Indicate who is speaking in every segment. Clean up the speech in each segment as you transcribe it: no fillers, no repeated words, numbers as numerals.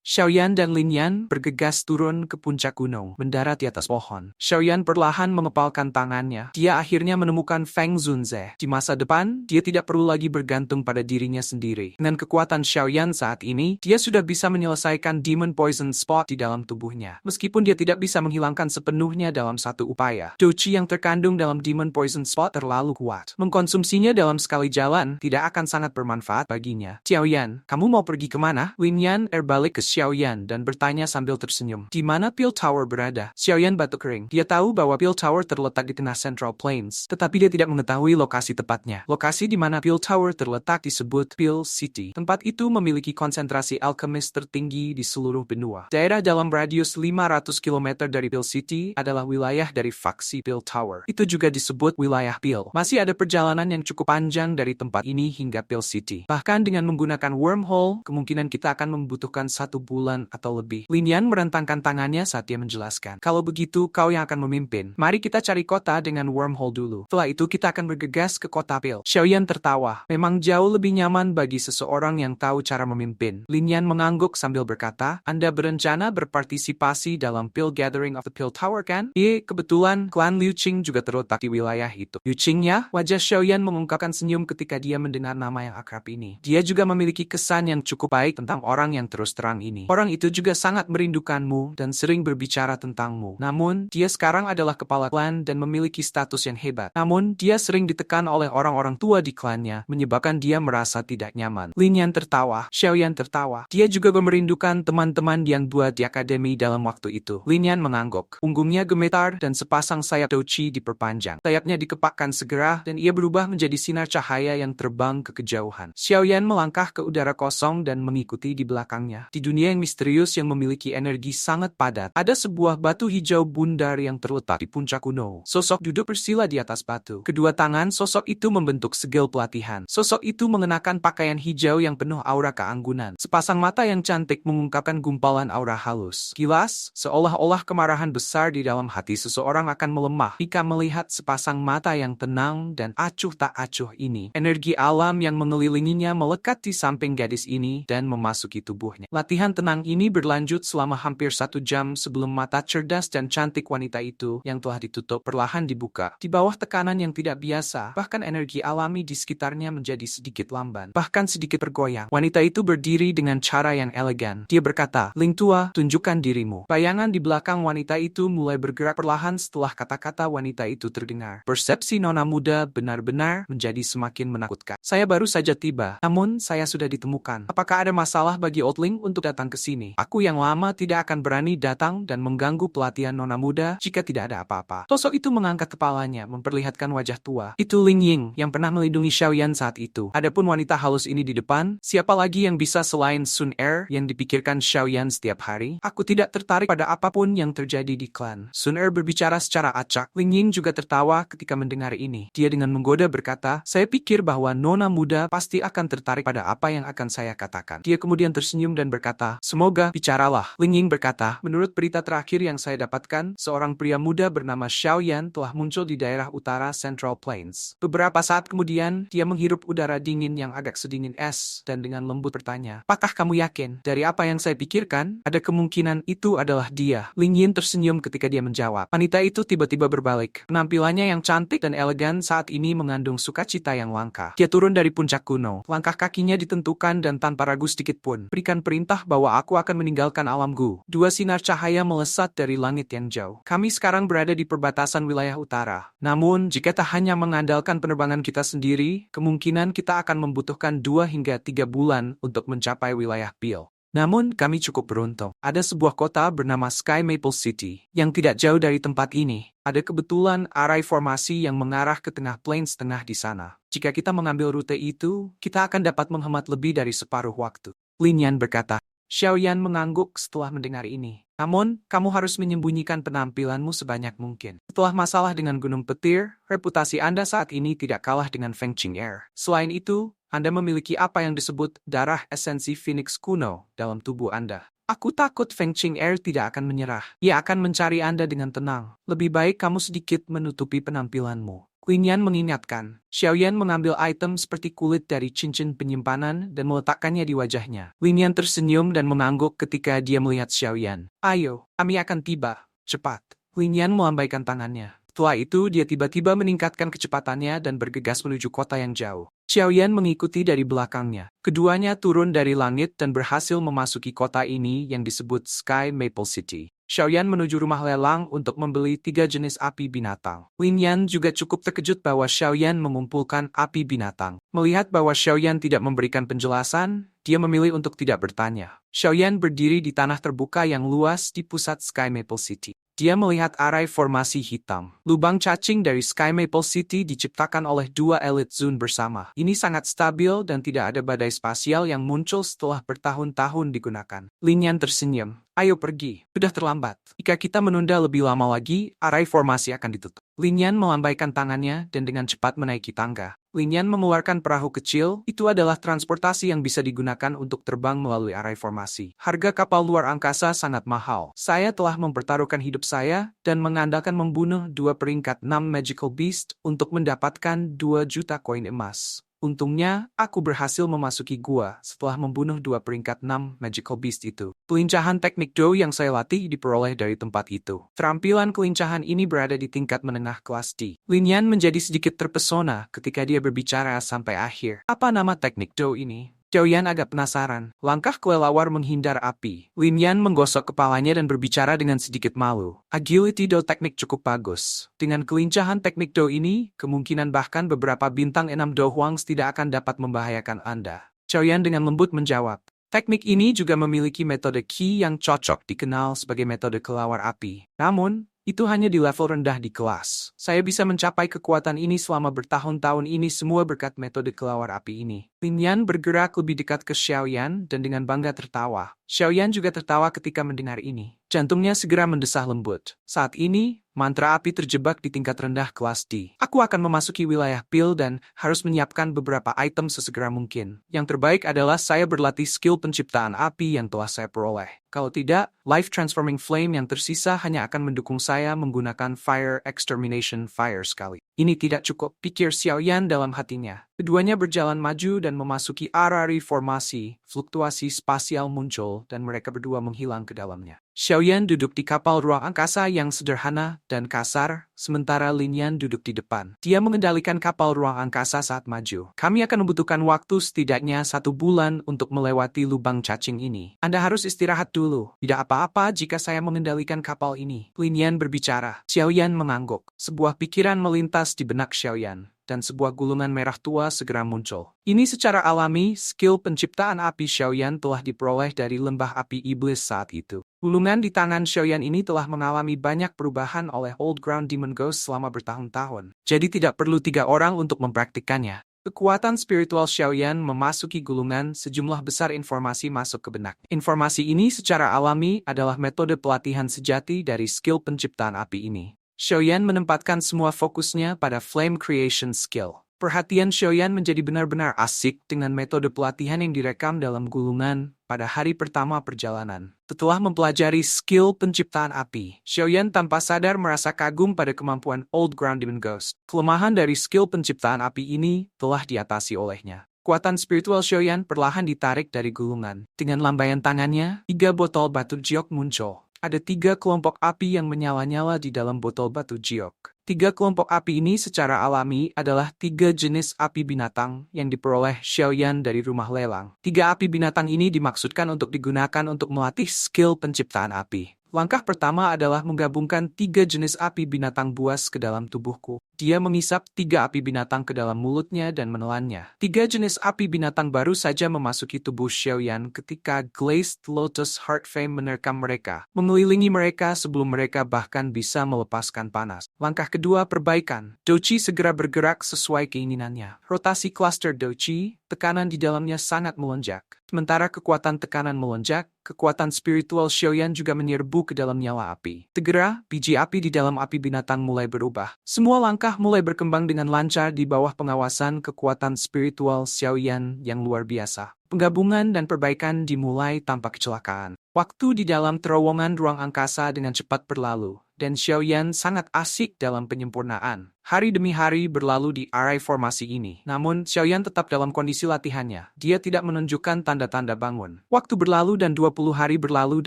Speaker 1: Xiaoyan dan Lin Yan bergegas turun ke puncak gunung, mendarat di atas pohon. Xiaoyan perlahan mengepalkan tangannya. Dia akhirnya menemukan Feng Zunze. Di masa depan, dia tidak perlu lagi bergantung pada dirinya sendiri. Dengan kekuatan Xiaoyan saat ini, dia sudah bisa menyelesaikan Demon Poison Spot di dalam tubuhnya. Meskipun dia tidak bisa menghilangkan sepenuhnya dalam satu upaya. Doqi yang terkandung dalam Demon Poison Spot terlalu kuat. Mengkonsumsinya dalam sekali jalan tidak akan sangat bermanfaat baginya. Xiaoyan, kamu mau pergi kemana? Lin Yan berbalik ke Xiaoyan dan bertanya sambil tersenyum. Di mana Peel Tower berada? Xiaoyan batuk kering. Dia tahu bahwa Peel Tower terletak di tengah Central Plains, tetapi dia tidak mengetahui lokasi tepatnya. Lokasi di mana Peel Tower terletak disebut Peel City. Tempat itu memiliki konsentrasi alkemis tertinggi di seluruh benua. Daerah dalam radius 500 km dari Peel City adalah wilayah dari faksi Peel Tower. Itu juga disebut wilayah Peel. Masih ada perjalanan yang cukup panjang dari tempat ini hingga Peel City. Bahkan dengan menggunakan wormhole, kemungkinan kita akan membutuhkan 1 bulan atau lebih. Lin Yan merentangkan tangannya saat dia menjelaskan. Kalau begitu, kau yang akan memimpin. Mari kita cari kota dengan wormhole dulu. Setelah itu kita akan bergegas ke kota Peel. Xiaoyan tertawa. Memang jauh lebih nyaman bagi seseorang yang tahu cara memimpin. Lin Yan mengangguk sambil berkata, Anda berencana berpartisipasi dalam Peel Gathering of the Peel Tower kan? Iya, kebetulan klan Liu Qing juga terletak di wilayah itu. Liu Qing ya? Wajah Xiaoyan mengungkapkan senyum ketika dia mendengar nama yang akrab ini. Dia juga memiliki kesan yang cukup baik tentang orang yang terus terang ini. Orang itu juga sangat merindukanmu dan sering berbicara tentangmu. Namun, dia sekarang adalah kepala klan dan memiliki status yang hebat. Namun, dia sering ditekan oleh orang-orang tua di klannya, menyebabkan dia merasa tidak nyaman. Lin Yan tertawa, Xiaoyan tertawa. Dia juga merindukan teman-teman yang buat di akademi dalam waktu itu. Lin Yan mengangguk. Punggungnya gemetar dan sepasang sayap Doqi diperpanjang. Sayapnya dikepakkan segera dan ia berubah menjadi sinar cahaya yang terbang ke kejauhan. Xiaoyan melangkah ke udara kosong dan mengikuti di belakangnya. Di dunia yang misterius yang memiliki energi sangat padat, ada sebuah batu hijau bundar yang terletak di puncak gunung. Sosok duduk bersila di atas batu. Kedua tangan sosok itu membentuk segel pelatihan. Sosok itu mengenakan pakaian hijau yang penuh aura keanggunan. Sepasang mata yang cantik mengungkapkan gumpalan aura halus. Kilas, seolah-olah kemarahan besar di dalam hati seseorang akan melemah jika melihat sepasang mata yang tenang dan acuh tak acuh ini. Energi alam yang mengelilinginya melekat di samping gadis ini dan memasuki tubuhnya. Latihan tenang ini berlanjut selama hampir 1 jam sebelum mata cerdas dan cantik wanita itu yang telah ditutup perlahan dibuka. Di bawah tekanan yang tidak biasa, bahkan energi alami di sekitarnya menjadi sedikit lamban, bahkan sedikit bergoyang. Wanita itu berdiri dengan cara yang elegan. Dia berkata, Ling Tua, tunjukkan dirimu. Bayangan di belakang wanita itu mulai bergerak perlahan setelah kata-kata wanita itu terdengar. Persepsi nona muda benar-benar menjadi semakin menakutkan. Saya baru saja tiba, namun saya sudah ditemukan. Apakah ada masalah bagi Outling untuk datang ke sini? Aku yang lama tidak akan berani datang dan mengganggu pelatihan nona muda jika tidak ada apa-apa. Sosok itu mengangkat kepalanya, memperlihatkan wajah tua. Itu Ling Ying yang pernah melindungi Xiaoyan saat itu. Adapun wanita halus ini di depan, siapa lagi yang bisa selain Sun Er yang dipikirkan Xiaoyan setiap hari? Aku tidak tertarik pada apapun yang terjadi di klan. Sun Er berbicara secara acak. Ling Ying juga tertawa ketika mendengar ini. Dia dengan menggoda berkata, saya pikir bahwa nona muda pasti akan tertarik pada apa yang akan saya katakan. Dia kemudian tersenyum dan berkata, semoga, bicaralah. Ling Ying berkata, menurut berita terakhir yang saya dapatkan, seorang pria muda bernama Xiaoyan telah muncul di daerah utara Central Plains. Beberapa saat kemudian, dia menghirup udara dingin yang agak sedingin es dan dengan lembut bertanya, apakah kamu yakin? Dari apa yang saya pikirkan, ada kemungkinan itu adalah dia. Ling Yin tersenyum ketika dia menjawab. Wanita itu tiba-tiba berbalik. Penampilannya yang cantik dan elegan saat ini mengandung sukacita yang langka. Dia turun dari puncak gunung. Langkah kakinya ditentukan dan tanpa ragu sedikit pun. Berikan perintah bahwa aku akan meninggalkan alamku. Dua sinar cahaya melesat dari langit yang jauh. Kami sekarang berada di perbatasan wilayah utara. Namun, jika tak hanya mengandalkan penerbangan kita sendiri, kemungkinan kita akan membutuhkan 2 hingga 3 bulan untuk mencapai wilayah Peel. Namun, kami cukup beruntung. Ada sebuah kota bernama Sky Maple City, yang tidak jauh dari tempat ini. Ada kebetulan arai formasi yang mengarah ke tengah plains tengah di sana. Jika kita mengambil rute itu, kita akan dapat menghemat lebih dari separuh waktu. Lin Yan berkata. Xiaoyan mengangguk setelah mendengar ini. Namun, kamu harus menyembunyikan penampilanmu sebanyak mungkin. Setelah masalah dengan Gunung Petir, reputasi Anda saat ini tidak kalah dengan Feng Qing'er. Selain itu, Anda memiliki apa yang disebut darah esensi Phoenix kuno dalam tubuh Anda. Aku takut Feng Qing'er tidak akan menyerah. Ia akan mencari Anda dengan tenang. Lebih baik kamu sedikit menutupi penampilanmu. Lin Yan mengingatkan. Xiaoyan mengambil item seperti kulit dari cincin penyimpanan dan meletakkannya di wajahnya. Lin Yan tersenyum dan mengangguk ketika dia melihat Xiaoyan. Ayo, kami akan tiba. Cepat. Lin Yan melambaikan tangannya. Setelah itu dia tiba-tiba meningkatkan kecepatannya dan bergegas menuju kota yang jauh. Xiaoyan mengikuti dari belakangnya. Keduanya turun dari langit dan berhasil memasuki kota ini yang disebut Sky Maple City. Xiaoyan menuju rumah lelang untuk membeli 3 jenis api binatang. Lin Yan juga cukup terkejut bahwa Xiaoyan mengumpulkan api binatang. Melihat bahwa Xiaoyan tidak memberikan penjelasan, dia memilih untuk tidak bertanya. Xiaoyan berdiri di tanah terbuka yang luas di pusat Sky Maple City. Dia melihat arai formasi hitam. Lubang cacing dari Sky Maple City diciptakan oleh 2 Elite Zone bersama. Ini sangat stabil dan tidak ada badai spasial yang muncul setelah bertahun-tahun digunakan. Lin Yan tersenyum. Ayo pergi, sudah terlambat. Jika kita menunda lebih lama lagi, arai formasi akan ditutup. Lin Yan melambaikan tangannya dan dengan cepat menaiki tangga. Lin Yan mengeluarkan perahu kecil, itu adalah transportasi yang bisa digunakan untuk terbang melalui arai formasi. Harga kapal luar angkasa sangat mahal. Saya telah mempertaruhkan hidup saya dan mengandalkan membunuh 2 peringkat 6 Magical Beast untuk mendapatkan 2 juta koin emas. Untungnya, aku berhasil memasuki gua setelah membunuh 2 peringkat 6 Magical Beast itu. Kelincahan teknik Do yang saya latih diperoleh dari tempat itu. Keterampilan kelincahan ini berada di tingkat menengah kelas D. Lin Yan menjadi sedikit terpesona ketika dia berbicara sampai akhir. Apa nama teknik Do ini? Xiaoyan agak penasaran. Langkah kelelawar menghindar api. Lin Yan menggosok kepalanya dan berbicara dengan sedikit malu. Agility Do teknik cukup bagus. Dengan kelincahan teknik Do ini, kemungkinan bahkan beberapa bintang 6 Do Huangs tidak akan dapat membahayakan Anda. Xiaoyan dengan lembut menjawab. Teknik ini juga memiliki metode Qi yang cocok dikenal sebagai metode kelawar api. Namun, itu hanya di level rendah di kelas. Saya bisa mencapai kekuatan ini selama bertahun-tahun ini semua berkat metode kelawar api ini. Lin Yan bergerak lebih dekat ke Xiaoyan dan dengan bangga tertawa. Xiaoyan juga tertawa ketika mendengar ini. Jantungnya segera mendesah lembut. Saat ini, mantra api terjebak di tingkat rendah kelas D. Aku akan memasuki wilayah pil dan harus menyiapkan beberapa item sesegera mungkin. Yang terbaik adalah saya berlatih skill penciptaan api yang telah saya peroleh. Kalau tidak, Life Transforming Flame yang tersisa hanya akan mendukung saya menggunakan Fire Extermination Fire sekali. Ini tidak cukup, pikir Xiaoyan dalam hatinya. Keduanya berjalan maju dan memasuki area formasi, fluktuasi spasial muncul dan mereka berdua menghilang ke dalamnya. Xiaoyan duduk di kapal ruang angkasa yang sederhana dan kasar, sementara Lin Yan duduk di depan. Dia mengendalikan kapal ruang angkasa saat maju. Kami akan membutuhkan waktu setidaknya 1 bulan untuk melewati lubang cacing ini. Anda harus istirahat dulu. Tidak apa-apa jika saya mengendalikan kapal ini. Lin Yan berbicara. Xiaoyan mengangguk. Sebuah pikiran melintas di benak Xiaoyan. Dan sebuah gulungan merah tua segera muncul. Ini secara alami, skill penciptaan api Xiaoyan telah diperoleh dari lembah api iblis saat itu. Gulungan di tangan Xiaoyan ini telah mengalami banyak perubahan oleh Old Ground Demon Ghost selama bertahun-tahun. Jadi tidak perlu 3 orang untuk mempraktikkannya. Kekuatan spiritual Xiaoyan memasuki gulungan, sejumlah besar informasi masuk ke benak. Informasi ini secara alami adalah metode pelatihan sejati dari skill penciptaan api ini. Xiaoyan menempatkan semua fokusnya pada Flame Creation Skill. Perhatian Xiaoyan menjadi benar-benar asik dengan metode pelatihan yang direkam dalam gulungan pada hari pertama perjalanan. Setelah mempelajari skill penciptaan api, Xiaoyan tanpa sadar merasa kagum pada kemampuan Old Ground Demon Ghost. Kelemahan dari skill penciptaan api ini telah diatasi olehnya. Kekuatan spiritual Xiaoyan perlahan ditarik dari gulungan. Dengan lambaian tangannya, 3 botol batu jiok muncul. Ada 3 kelompok api yang menyala-nyala di dalam botol batu jiok. 3 kelompok api ini secara alami adalah 3 jenis api binatang yang diperoleh Xiaoyan dari rumah lelang. 3 api binatang ini dimaksudkan untuk digunakan untuk melatih skill penciptaan api. Langkah pertama adalah menggabungkan 3 jenis api binatang buas ke dalam tubuhku. Dia mengisap 3 api binatang ke dalam mulutnya dan menelannya. 3 jenis api binatang baru saja memasuki tubuh Xiaoyan ketika Glazed Lotus Heart Flame menerkam mereka, mengelilingi mereka sebelum mereka bahkan bisa melepaskan panas. Langkah kedua, perbaikan. Douqi segera bergerak sesuai keinginannya. Rotasi cluster Douqi, tekanan di dalamnya sangat melonjak. Sementara kekuatan tekanan melonjak, kekuatan spiritual Xiaoyan juga menyerbu ke dalam nyala api. Segera, biji api di dalam api binatang mulai berubah. Semua langkah mulai berkembang dengan lancar di bawah pengawasan kekuatan spiritual Xiaoyan yang luar biasa. Penggabungan dan perbaikan dimulai tanpa kecelakaan. Waktu di dalam terowongan ruang angkasa dengan cepat berlalu, dan Xiaoyan sangat asik dalam penyempurnaan. Hari demi hari berlalu di area formasi ini. Namun, Xiaoyan tetap dalam kondisi latihannya. Dia tidak menunjukkan tanda-tanda bangun. Waktu berlalu dan 20 hari berlalu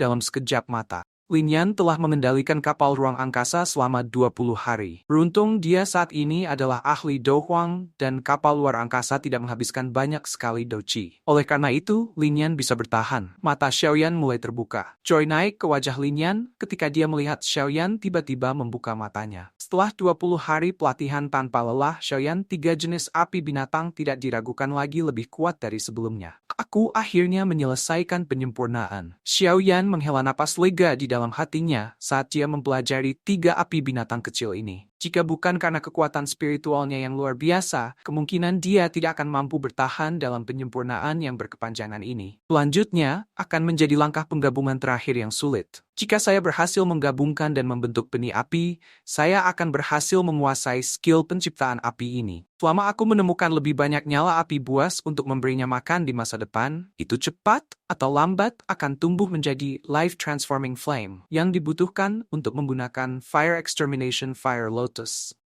Speaker 1: dalam sekejap mata. Lin Yan telah mengendalikan kapal ruang angkasa selama 20 hari. Beruntung dia saat ini adalah ahli Do Huang dan kapal luar angkasa tidak menghabiskan banyak sekali Do Qi. Oleh karena itu, Lin Yan bisa bertahan. Mata Xiaoyan mulai terbuka. Joy naik ke wajah Lin Yan ketika dia melihat Xiaoyan tiba-tiba membuka matanya. Setelah 20 hari pelatihan tanpa lelah, Xiaoyan 3 jenis api binatang tidak diragukan lagi lebih kuat dari sebelumnya. Aku akhirnya menyelesaikan penyempurnaan. Xiaoyan menghela napas lega di dalam hatinya saat dia mempelajari 3 api binatang kecil ini. Jika bukan karena kekuatan spiritualnya yang luar biasa, kemungkinan dia tidak akan mampu bertahan dalam penyempurnaan yang berkepanjangan ini. Selanjutnya, akan menjadi langkah penggabungan terakhir yang sulit. Jika saya berhasil menggabungkan dan membentuk benih api, saya akan berhasil menguasai skill penciptaan api ini. Selama aku menemukan lebih banyak nyala api buas untuk memberinya makan di masa depan, itu cepat atau lambat akan tumbuh menjadi life transforming flame yang dibutuhkan untuk menggunakan Fire Extermination Fire Lotus.